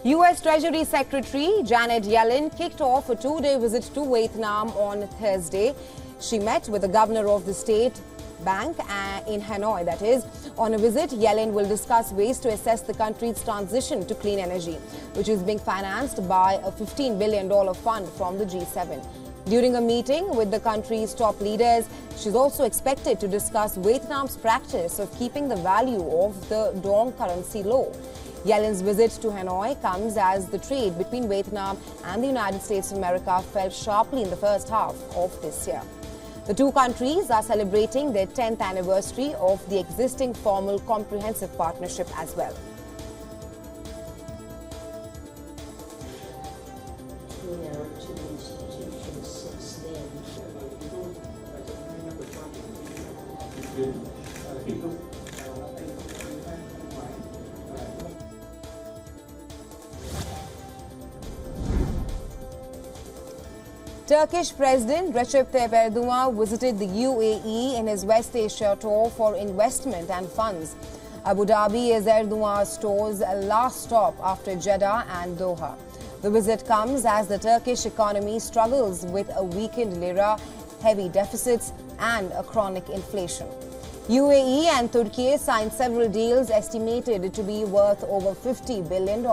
U.S. Treasury Secretary Janet Yellen kicked off a two-day visit to Vietnam on Thursday. She met with the governor of the state bank in Hanoi, that is. On a visit, Yellen will discuss ways to assess the country's transition to clean energy, which is being financed by a $15 billion fund from the G7. During a meeting with the country's top leaders, she's also expected to discuss Vietnam's practice of keeping the value of the dong currency low. Yellen's visit to Hanoi comes as the trade between Vietnam and the United States of America fell sharply in the first half of this year. The two countries are celebrating their 10th anniversary of the existing formal comprehensive partnership as well. Turkish President Recep Tayyip Erdogan visited the UAE in his West Asia tour for investment and funds. Abu Dhabi is Erdogan's tour's last stop after Jeddah and Doha. The visit comes as the Turkish economy struggles with a weakened lira, heavy deficits and a chronic inflation. UAE and Turkey signed several deals estimated to be worth over $50 billion.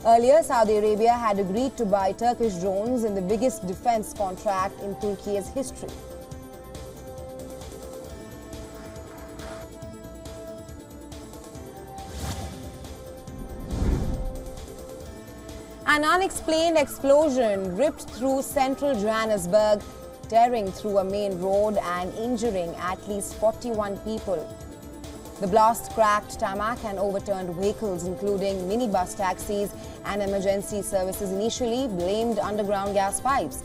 Earlier, Saudi Arabia had agreed to buy Turkish drones in the biggest defense contract in Turkey's history. An unexplained explosion ripped through central Johannesburg, tearing through a main road and injuring at least 41 people. The blast cracked tarmac and overturned vehicles, including minibus taxis, and emergency services initially blamed underground gas pipes.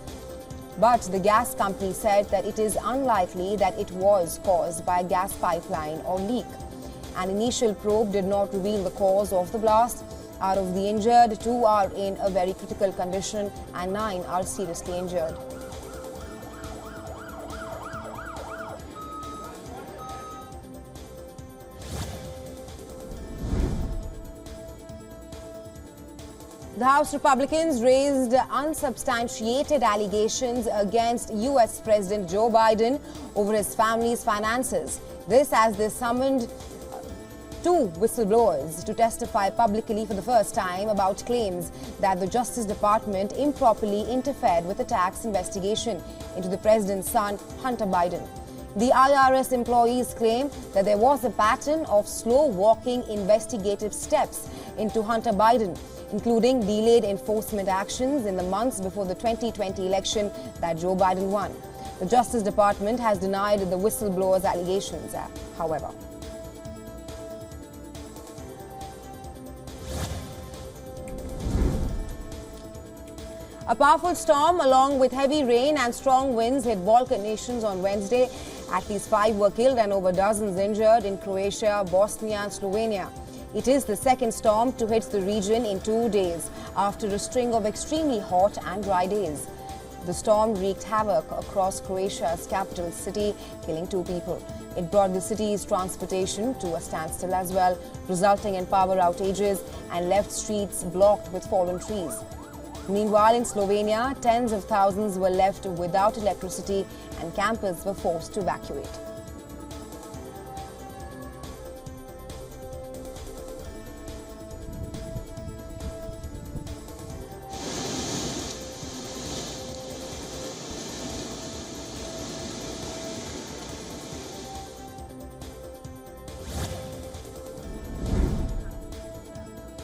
But the gas company said that it is unlikely that it was caused by a gas pipeline or leak. An initial probe did not reveal the cause of the blast. Out of the injured, 2 are in a very critical condition and 9 are seriously injured. The House Republicans raised unsubstantiated allegations against U.S. President Joe Biden over his family's finances. This as they summoned 2 whistleblowers to testify publicly for the first time about claims that the Justice Department improperly interfered with a tax investigation into the president's son, Hunter Biden. The IRS employees claim that there was a pattern of slow-walking investigative steps into Hunter Biden, including delayed enforcement actions in the months before the 2020 election that Joe Biden won. The Justice Department has denied the whistleblowers' allegations, however. A powerful storm along with heavy rain and strong winds hit Balkan nations on Wednesday. At least 5 were killed and over dozens injured in Croatia, Bosnia and Slovenia. It is the second storm to hit the region in 2 days after a string of extremely hot and dry days. The storm wreaked havoc across Croatia's capital city, killing 2 people. It brought the city's transportation to a standstill as well, resulting in power outages and left streets blocked with fallen trees. Meanwhile, in Slovenia, tens of thousands were left without electricity and campers were forced to evacuate.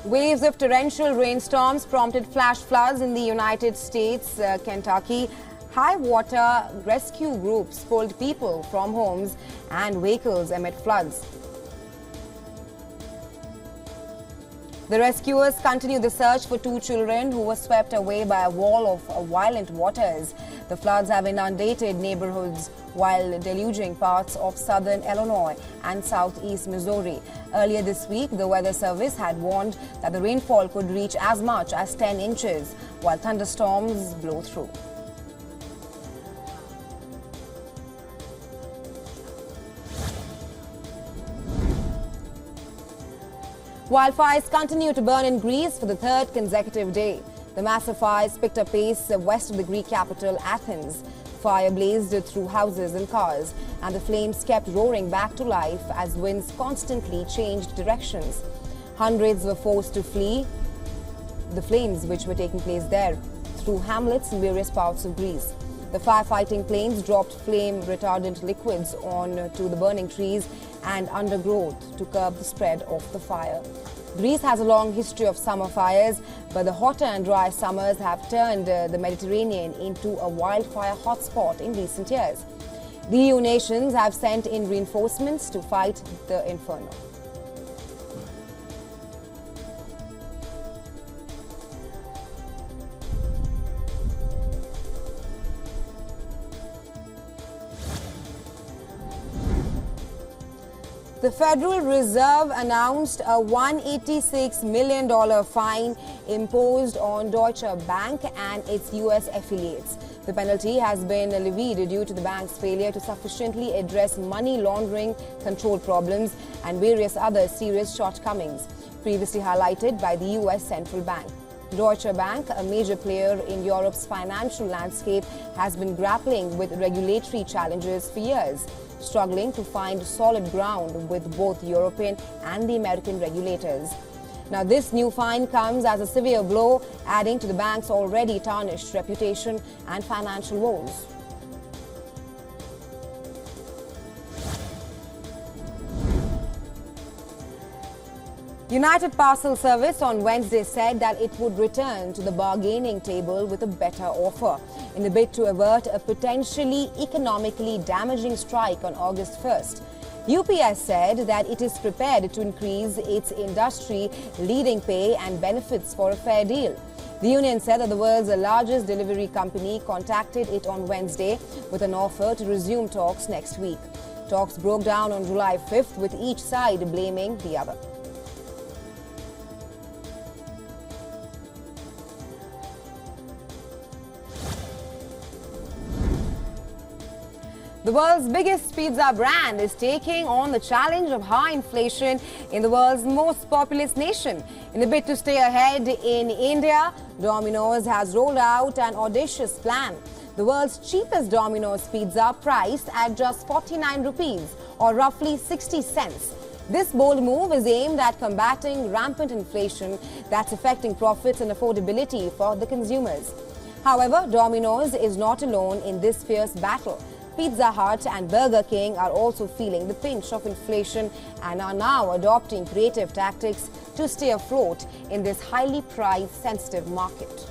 Waves of torrential rainstorms prompted flash floods in the United States, Kentucky. High water rescue groups pulled people from homes and vehicles amid floods. The rescuers continue the search for 2 children who were swept away by a wall of violent waters. The floods have inundated neighborhoods while deluging parts of southern Illinois and southeast Missouri. Earlier this week, the Weather Service had warned that the rainfall could reach as much as 10 inches while thunderstorms blow through. Wildfires continue to burn in Greece for the third consecutive day. The massive fires picked up pace west of the Greek capital, Athens. Fire blazed through houses and cars, and the flames kept roaring back to life as winds constantly changed directions. Hundreds were forced to flee the flames which were taking place there through hamlets in various parts of Greece. The firefighting planes dropped flame-retardant liquids onto the burning trees and undergrowth to curb the spread of the fire. Greece has a long history of summer fires, but the hotter and dry summers have turned the Mediterranean into a wildfire hotspot in recent years. The EU nations have sent in reinforcements to fight the inferno. The Federal Reserve announced a $186 million fine imposed on Deutsche Bank and its US affiliates. The penalty has been levied due to the bank's failure to sufficiently address money laundering control problems and various other serious shortcomings, previously highlighted by the US Central Bank. Deutsche Bank, a major player in Europe's financial landscape, has been grappling with regulatory challenges for years, struggling to find solid ground with both European and the American regulators. Now, this new fine comes as a severe blow, adding to the bank's already tarnished reputation and financial woes. United Parcel Service on Wednesday said that it would return to the bargaining table with a better offer in a bid to avert a potentially economically damaging strike on August 1st. UPS said that it is prepared to increase its industry-leading pay and benefits for a fair deal. The union said that the world's largest delivery company contacted it on Wednesday with an offer to resume talks next week. Talks broke down on July 5th, with each side blaming the other. The world's biggest pizza brand is taking on the challenge of high inflation in the world's most populous nation. In a bid to stay ahead in India, Domino's has rolled out an audacious plan. The world's cheapest Domino's pizza, priced at just 49 rupees or roughly 60 cents. This bold move is aimed at combating rampant inflation that's affecting profits and affordability for the consumers. However, Domino's is not alone in this fierce battle. Pizza Hut and Burger King are also feeling the pinch of inflation and are now adopting creative tactics to stay afloat in this highly price-sensitive market.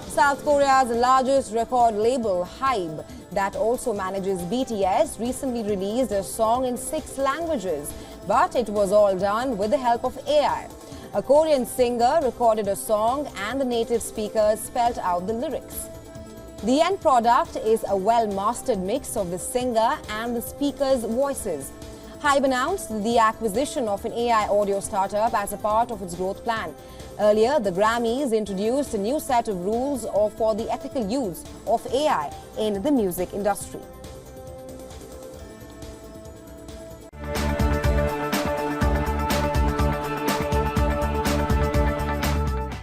South Korea's largest record label, HYBE, that also manages BTS, recently released a song in 6 languages, but it was all done with the help of AI. A Korean singer recorded a song and the native speakers spelled out the lyrics. The end product is a well-mastered mix of the singer and the speaker's voices. HYBE announced the acquisition of an AI audio startup as a part of its growth plan. Earlier, the Grammys introduced a new set of rules for the ethical use of AI in the music industry.